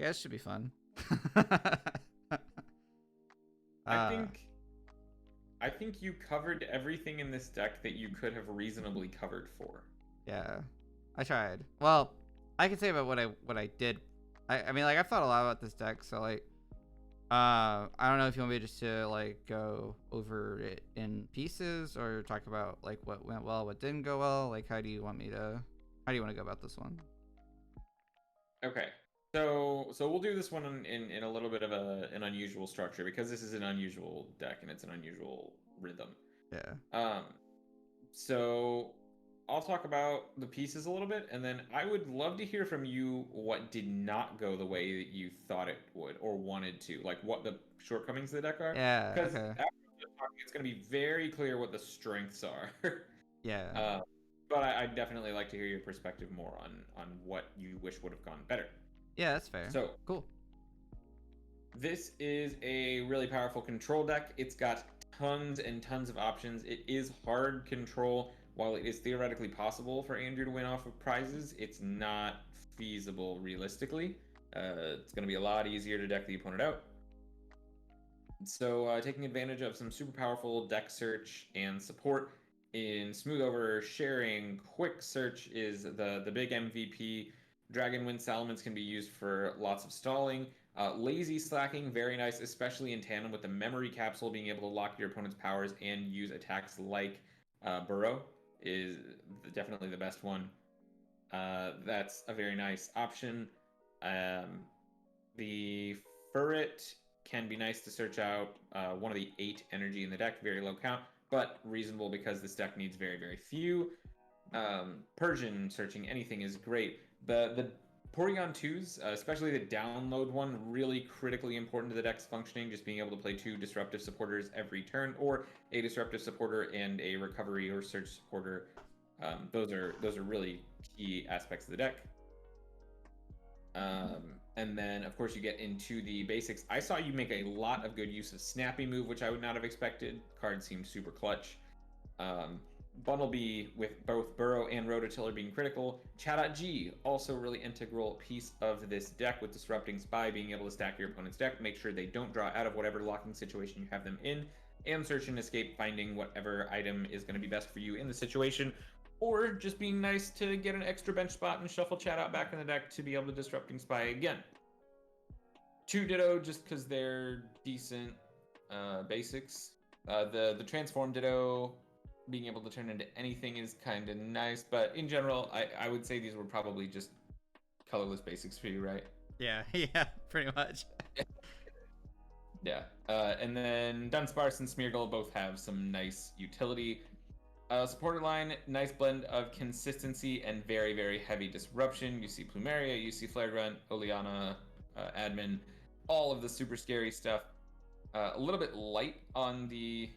Yeah, it should be fun. I uh, think I think you covered everything in this deck that you could have reasonably covered for. yeah, I tried. Well, I can say about what I did. I mean, like, I've thought a lot about this deck, so like, I don't know if you want me just to like go over it in pieces or talk about like what went well, what didn't go well. Like, how do you want to go about this one? Okay. So we'll do this one in a little bit of an unusual structure because this is an unusual deck and it's an unusual rhythm. Yeah. Um, so I'll talk about the pieces a little bit, and then I would love to hear from you what did not go the way that you thought it would or wanted to, like what the shortcomings of the deck are. Yeah. Because Okay. after talking, it's going to be very clear what the strengths are. Yeah. uh, but I'd definitely like to hear your perspective more on what you wish would have gone better. Yeah, that's fair. So Cool. this is a really powerful control deck. It's got tons and tons of options. It is hard control. While it is theoretically possible for Andrew to win off of prizes, it's not feasible realistically. It's going to be a lot easier to deck the opponent out. So, taking advantage of some super powerful deck search and support in smooth over sharing, quick search is the big MVP. Dragon Wind Salamence can be used for lots of stalling. Lazy slacking, very nice, especially in tandem with the memory capsule, being able to lock your opponent's powers and use attacks like Burrow is definitely the best one. That's a very nice option. The Furret can be nice to search out. One of the 8 energy in the deck, very low count, but reasonable because this deck needs very, very few. Persian searching anything is great. The Porygon 2s, especially the download one, really critically important to the deck's functioning. Just being able to play 2 disruptive supporters every turn, or a disruptive supporter and a recovery or search supporter. Those are really key aspects of the deck. And then, of course, you get into the basics. I saw you make a lot of good use of Snappy Move, which I would not have expected. Card seemed super clutch. Bunnelby with both Burrow and Rototiller being critical. G, also really integral piece of this deck with Disrupting Spy, being able to stack your opponent's deck, make sure they don't draw out of whatever locking situation you have them in, and Search and Escape, finding whatever item is going to be best for you in the situation, or just being nice to get an extra bench spot and shuffle Chat out back in the deck to be able to Disrupting Spy again. 2 Ditto, just because they're decent basics. The Transform Ditto, being able to turn into anything is kind of nice, but in general, I would say these were probably just colorless basics for you, right? Yeah. Yeah. Pretty much. Yeah. And then Dunsparce and Smeargle both have some nice utility. Supporter line, nice blend of consistency and very, very heavy disruption. You see Plumeria, you see Flare Grunt, Oleana, Admin, all of the super scary stuff. A little bit light on the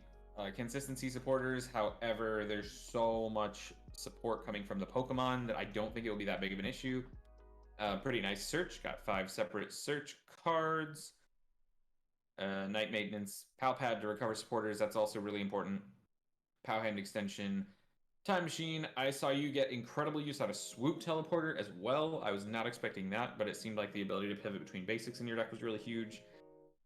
consistency supporters. However, there's so much support coming from the Pokemon that I don't think it will be that big of an issue. Pretty nice search. Got 5 separate search cards. Night Maintenance, Pal Pad to recover supporters. That's also really important. Powhand Extension. Time Machine, I saw you get incredible use out of Swoop Teleporter as well. I was not expecting that, but it seemed like the ability to pivot between basics in your deck was really huge.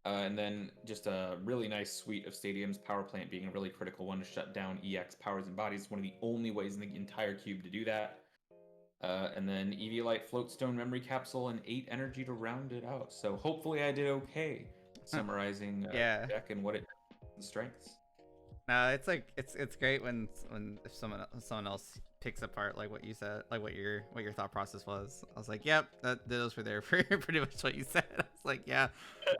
And then just a really nice suite of stadiums, Power Plant being a really critical one to shut down EX powers and bodies. One of the only ways in the entire cube to do that. And then Eviolite, Floatstone, Memory Capsule, and 8 energy to round it out. So hopefully I did okay summarizing Yeah. the deck and what it and strengths. No, it's like it's great when if someone else picks apart like what you said, like what your thought process was. I was like, yep, those were there for pretty much what you said. I was like, yeah,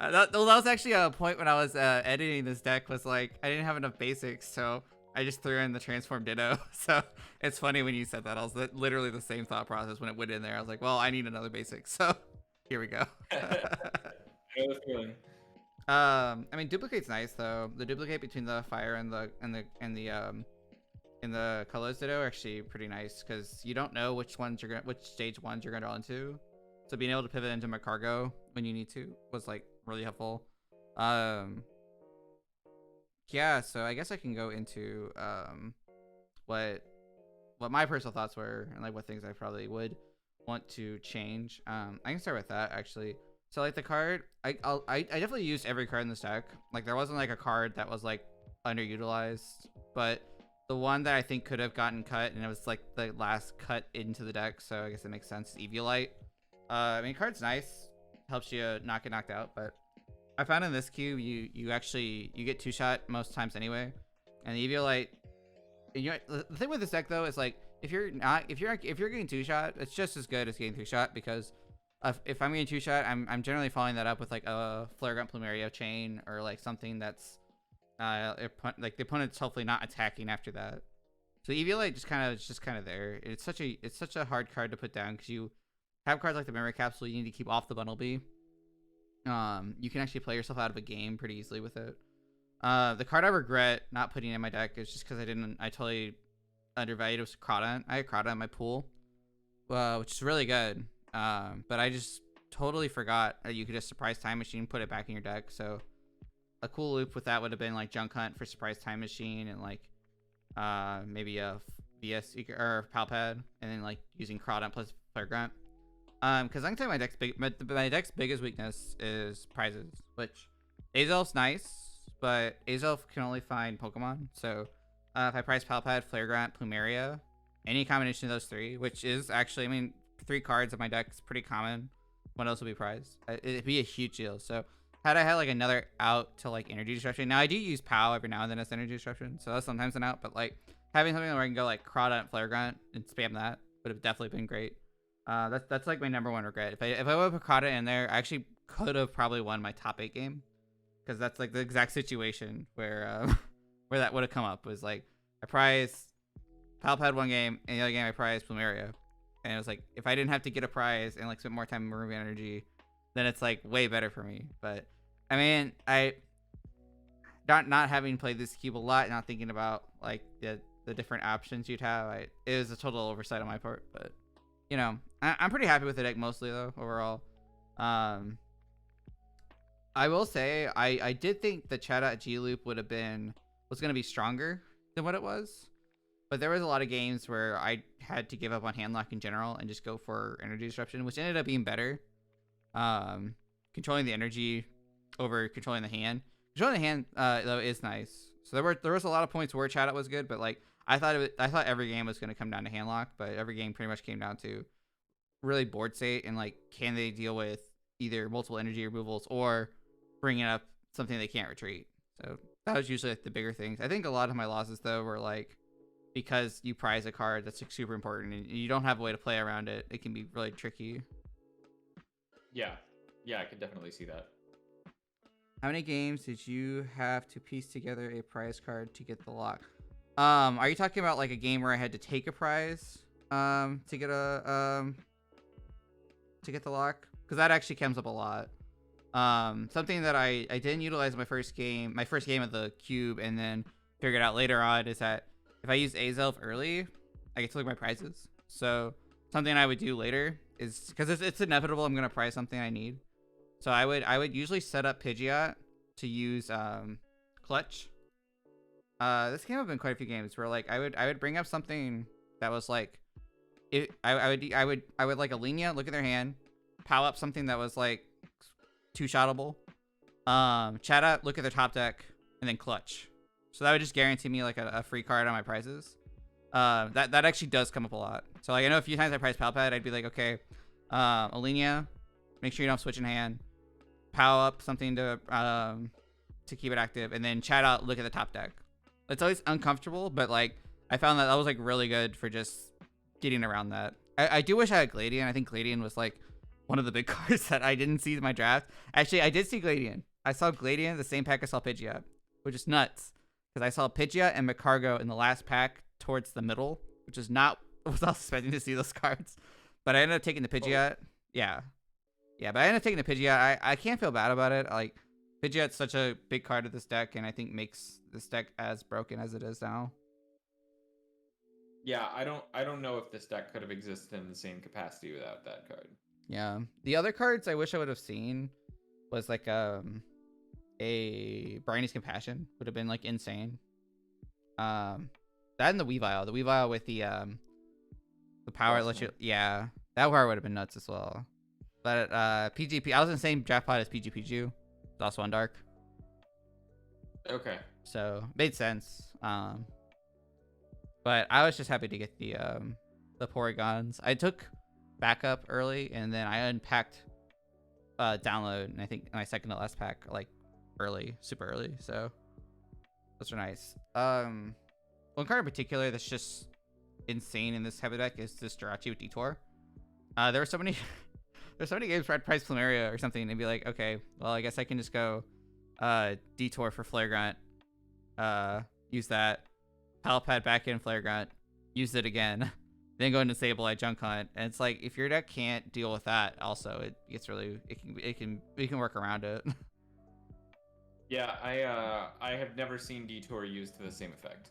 that was actually a point when I was editing this deck. Was like I didn't have enough basics, so I just threw in the Transform Ditto. So it's funny when you said that. I was literally the same thought process when it went in there. I was like, well, I need another basic, so here we go. I was feeling. I mean, duplicate's nice though. The duplicate between the fire and the colors ditto are actually pretty nice because you don't know which stage ones you're gonna draw into. So being able to pivot into my cargo when you need to was like really helpful. Yeah. So I guess I can go into what my personal thoughts were and like what things I probably would want to change. I can start with that actually. So like the card, I definitely used every card in this deck. Like there wasn't like a card that was like underutilized, but the one that I think could have gotten cut, and it was like the last cut into the deck, so I guess it makes sense. Eviolite. I mean, card's nice, helps you not get knocked out, but I found in this queue you actually you get two shot most times anyway, and the Eviolite. The thing with this deck though is like if you're getting two shot, it's just as good as getting three shot because if I'm getting two shot, I'm generally following that up with like a Flare Grunt Plumeria chain or like something that's like the opponent's hopefully not attacking after that. So Eviolite just kind of there. It's such a hard card to put down because you have cards like the Memory Capsule you need to keep off the Bunnelby. You can actually play yourself out of a game pretty easily with it. The card I regret not putting in my deck is just because I totally undervalued. It was Crawdaunt. I had Crawdaunt in my pool, which is really good. But I just totally forgot that you could just Surprise Time Machine, put it back in your deck. So a cool loop with that would have been like Junk Hunt for Surprise Time Machine and like maybe a VS or Palpad, and then like using Crawdaunt plus Flare Grunt. Because I can tell you my deck's biggest weakness is prizes, which Azelf's nice, but Azelf can only find Pokemon. So if I prize Palpad, Flare Grunt, Plumeria, any combination of those three, which is actually, I mean, 3 cards of my deck is pretty common. What else would be prized? It'd be a huge deal. So had I had like another out to like Energy Disruption, now I do use POW every now and then as Energy Disruption, so that's sometimes an out, but like having something where I can go like Crawdaunt, Flare Grunt, and spam that would have definitely been great. That's like my number one regret. If I would have put Crawdaunt in there, I actually could have probably won my top 8 game, because that's like the exact situation where where that would have come up. Was like I prized Palpad one game, and the other game I prized Plumeria, and it was like if I didn't have to get a prize and like spend more time removing energy, then it's like way better for me. But I mean, I not having played this cube a lot, not thinking about like the different options you'd have, it was a total oversight on my part. But you know, I'm pretty happy with the deck mostly though overall. I will say I did think the Chatot G Loop was going to be stronger than what it was, but there was a lot of games where I had to give up on Handlock in general and just go for Energy Disruption, which ended up being better. Controlling the energy over controlling the hand. Controlling the hand though is nice. So there was a lot of points where Chatot was good, but like I thought every game was going to come down to Handlock, but every game pretty much came down to really board state and like can they deal with either multiple energy removals or bringing up something they can't retreat. So that was usually like the bigger things. I think a lot of my losses though were like because you prize a card that's like, super important and you don't have a way to play around it. It can be really tricky. Yeah, I could definitely see that. How many games did you have to piece together a prize card to get the lock? Are you talking about like a game where I had to take a prize to get the lock? Because that actually comes up a lot. Something that I didn't utilize my first game of the cube, and then figured out later on is that if I use Azelf early, I get to look at my prizes. So something I would do later is because it's inevitable I'm gonna prize something I need. So I would usually set up Pidgeot to use Clutch. This game have been quite a few games where like I would bring up something that was like I would like Alenia, look at their hand, pow up something that was like two-shottable, chat up, look at their top deck, and then clutch. So that would just guarantee me like a free card on my prizes. That actually does come up a lot. So like I know a few times I priced Palpad, I'd be like, okay, Alenia, make sure you don't switch in hand, pow up something to keep it active, and then chat out, look at the top deck. It's always uncomfortable, but like I found that was like really good for just getting around that. I do wish I had Gladian. I think Gladian was like one of the big cards that I didn't see in my draft. Actually, I did see Gladian. I saw Gladian the same pack I saw Pidgeot, which is nuts because I saw Pidgeot and Macargo in the last pack towards the middle, which is not what I was expecting to see those cards. But I ended up taking the Pidgeot. Oh. Yeah, but I ended up taking the Pidgeot. I can't feel bad about it. Like Pidgeot's such a big card of this deck, and I think makes this deck as broken as it is now. Yeah, I don't know if this deck could have existed in the same capacity without that card. Yeah, the other cards I wish I would have seen was like a Brainy's Compassion would have been like insane. That and the Weavile with the power lets you, yeah, that card would have been nuts as well. But PGP, I was in the same draft pod as PGPG. It's also on Dark. Okay. So made sense. But I was just happy to get the Porygons. I took backup early, and then I unpacked download, and I think my second to last pack like early, super early. So those are nice. One card in particular that's just insane in this heavy deck is this Jirachi with Detour. There were so many there's so many games where I'd price Plumeria or something and be like, okay, well I guess I can just go Detour for Flare Grunt, use that, Palpad back in Flare Grunt, use it again, then go into Sableye Junk Hunt, and it's like if your deck can't deal with that, also it gets really we can work around it. Yeah, I have never seen Detour used to the same effect.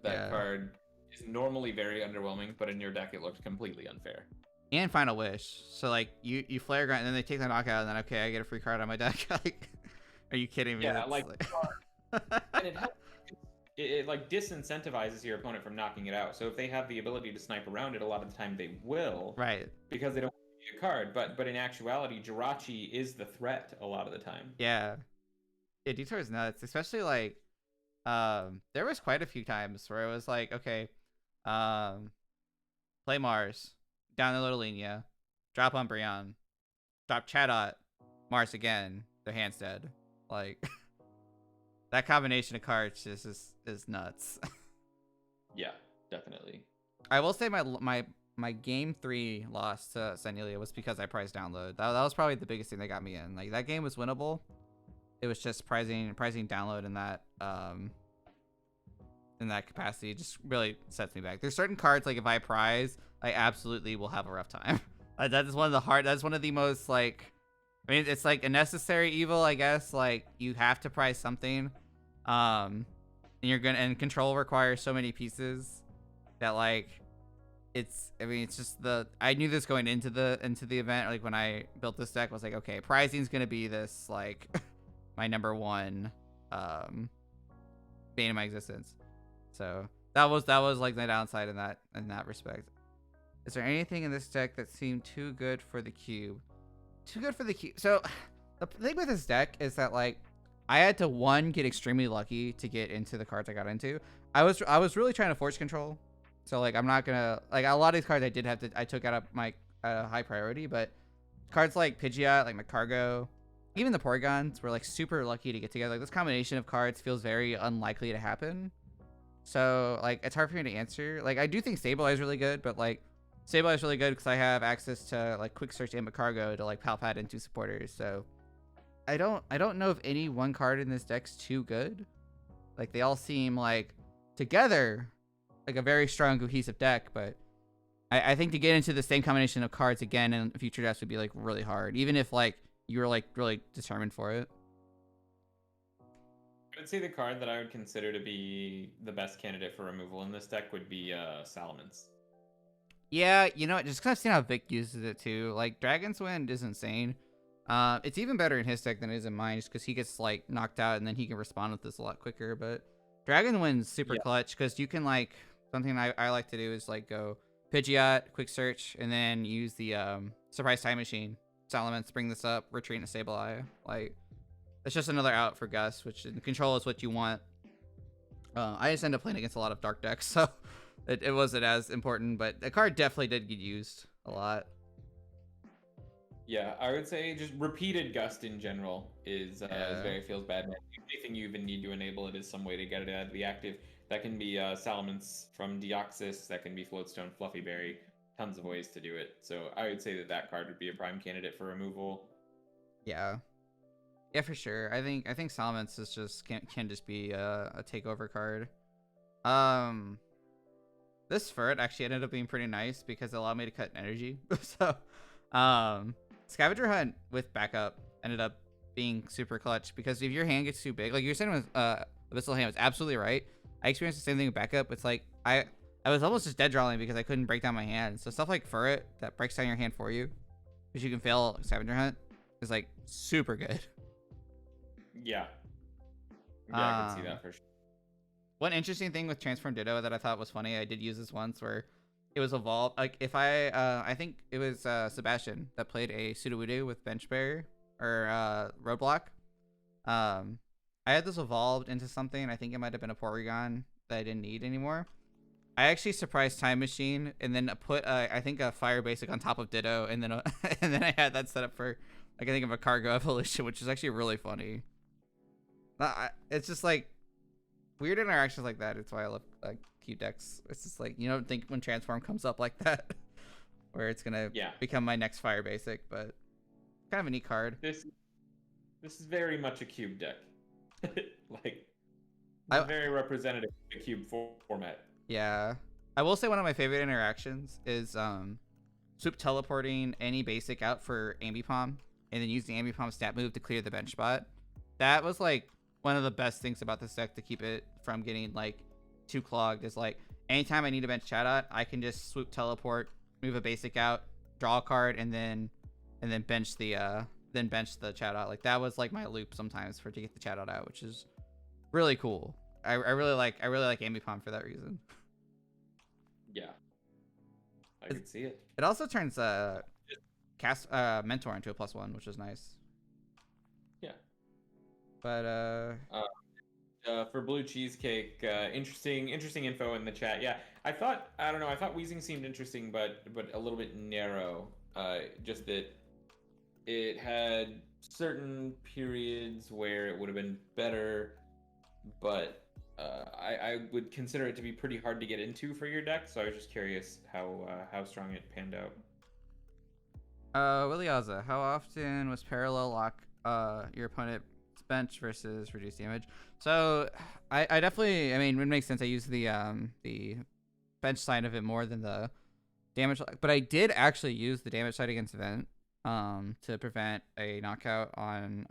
That Yeah. card is normally very underwhelming, but in your deck it looked completely unfair. And Final Wish. So like you Flare Grunt and then they take the knockout and then okay, I get a free card on my deck. Like, are you kidding me? Yeah, That's like and it helps. It like disincentivizes your opponent from knocking it out. So if they have the ability to snipe around it, a lot of the time they will, right. because they don't need a card. But in actuality, Jirachi is the threat a lot of the time. Yeah. Yeah, Detour is nuts. Especially like there was quite a few times where it was like, okay, play Mars, down the Littleina, drop Umbreon, drop Chatot, Mars again, their hand's dead. Like that combination of cards just is nuts. Yeah, definitely. I will say my game 3 loss to Senelia was because I priced download. That was probably the biggest thing that got me in. Like that game was winnable. It was just pricing download in that capacity just really sets me back. There's certain cards like if I prize, I absolutely will have a rough time. That is one of the that's one of the most like, I mean, it's like a necessary evil, I guess. Like you have to prize something, and and control requires so many pieces that like I mean it's just I knew this going into the event. Like when I built this deck, I was like, okay, prizing is gonna be this like my number one bane of my existence. So that was like the downside in that respect. Is there anything in this deck that seemed too good for the cube? Too good for the cube. So the thing with this deck is that like I had to get extremely lucky to get into the cards I got into. I was really trying to force control. So like I'm not gonna like a lot of these cards I took out of my high priority, but cards like Pidgeot, like my Cargo, even the Porygons were like super lucky to get together. Like this combination of cards feels very unlikely to happen. So like it's hard for me to answer. Like I do think Sableye is really good, but like Sableye is really good because I have access to like quick search and Cargo to like Palpad into supporters. So I don't know if any one card in this deck's too good. Like they all seem like together like a very strong cohesive deck, but I think to get into the same combination of cards again in future decks would be like really hard, even if like you were like really determined for it. I would say the card that I would consider to be the best candidate for removal in this deck would be Salamence. Yeah, you know, just kind of seeing how Vic uses it too. Like Dragon's Wind is insane. It's even better in his deck than it is in mine, just because he gets like knocked out and then he can respond with this a lot quicker. But Dragon Wind's super clutch because you can like something I like to do is like go Pidgeot, quick search, and then use the surprise time machine. Salamence, bring this up, retreat into Sableye. Like it's just another out for Gus, which in control is what you want. I just end up playing against a lot of dark decks, so it wasn't as important, but the card definitely did get used a lot. Yeah, I would say just repeated Gust in general is very feels bad. Anything you even need to enable it is some way to get it out of the active. That can be Salamence from Deoxys, that can be Floatstone, Fluffy Berry, tons of ways to do it. So I would say that card would be a prime candidate for removal. Yeah. Yeah, for sure. I think Salamence is just can just be a takeover card. This Furt actually ended up being pretty nice because it allowed me to cut energy. So, Scavenger Hunt with backup ended up being super clutch because if your hand gets too big, like you're saying with Abyssal Hand was absolutely right. I experienced the same thing with backup. It's like I was almost just dead drawing because I couldn't break down my hand. So stuff like Furret that breaks down your hand for you, because you can fail Scavenger Hunt, is like super good. Yeah. Yeah, I can see that for sure. One interesting thing with Transform Ditto that I thought was funny, I did use this once, where it was evolved. Like if I think it was Sebastian that played a Sudowoodo with bench barrier or roadblock. I had this evolved into something. I think it might have been a Porygon that I didn't need anymore. I actually surprised Time Machine and then put I think a Fire Basic on top of Ditto, and then and then I had that set up for like I think of a Cargo Evolution, which is actually really funny. It's just like weird interactions like that. It's why I love like Cube decks. It's just like you don't think when Transform comes up like that, where it's gonna become my next Fire Basic, but kind of a neat card. This is very much a cube deck. Like very representative of the cube format. Yeah. I will say one of my favorite interactions is Swoop teleporting any basic out for Ambipom and then use the Ambipom stat move to clear the bench spot. That was like one of the best things about this deck to keep it from getting like too clogged is like anytime I need a bench Chatot, I can just Swoop teleport, move a basic out, draw a card, and then bench the Chatot. Like that was like my loop sometimes to get the Chatot out, which is really cool. I really like Ambipom for that reason. Yeah, I can see it. It also turns cast Mentor into a +1, which is nice. Yeah. But for Blue Cheesecake, interesting info in the chat. Yeah, I thought Weezing seemed interesting, but a little bit narrow. Just that it had certain periods where it would have been better, but I would consider it to be pretty hard to get into for your deck. So I was just curious how strong it panned out. Willie Azza, how often was parallel lock your opponent's bench versus reduced damage? So I definitely, I mean, it makes sense. I use the bench side of it more than the damage, but I did actually use the damage side against Event to prevent a knockout on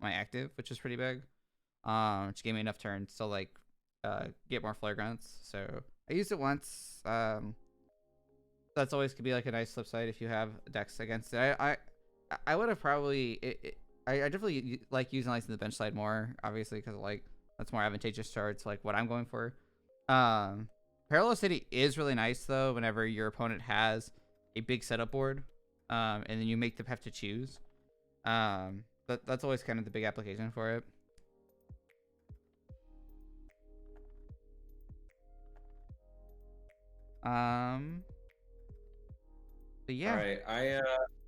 my active, which is pretty big. Which gave me enough turns to like get more flare grunts. So I used it once. That's always could be like a nice flip side if you have decks against it. I would have probably I definitely like using the bench side more, obviously, because like that's more advantageous towards like what I'm going for. Parallel City is really nice though whenever your opponent has a big setup board, and then you make them have to choose. That's always kind of the big application for it. But yeah. All right,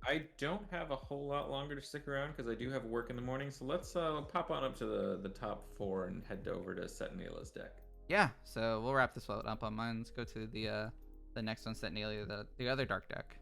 I don't have a whole lot longer to stick around because I do have work in the morning. So let's pop on up to the top 4 and head over to Setnila's deck. Yeah, so we'll wrap this one up on mine. Let's go to the next one, Setnilia, the other dark deck.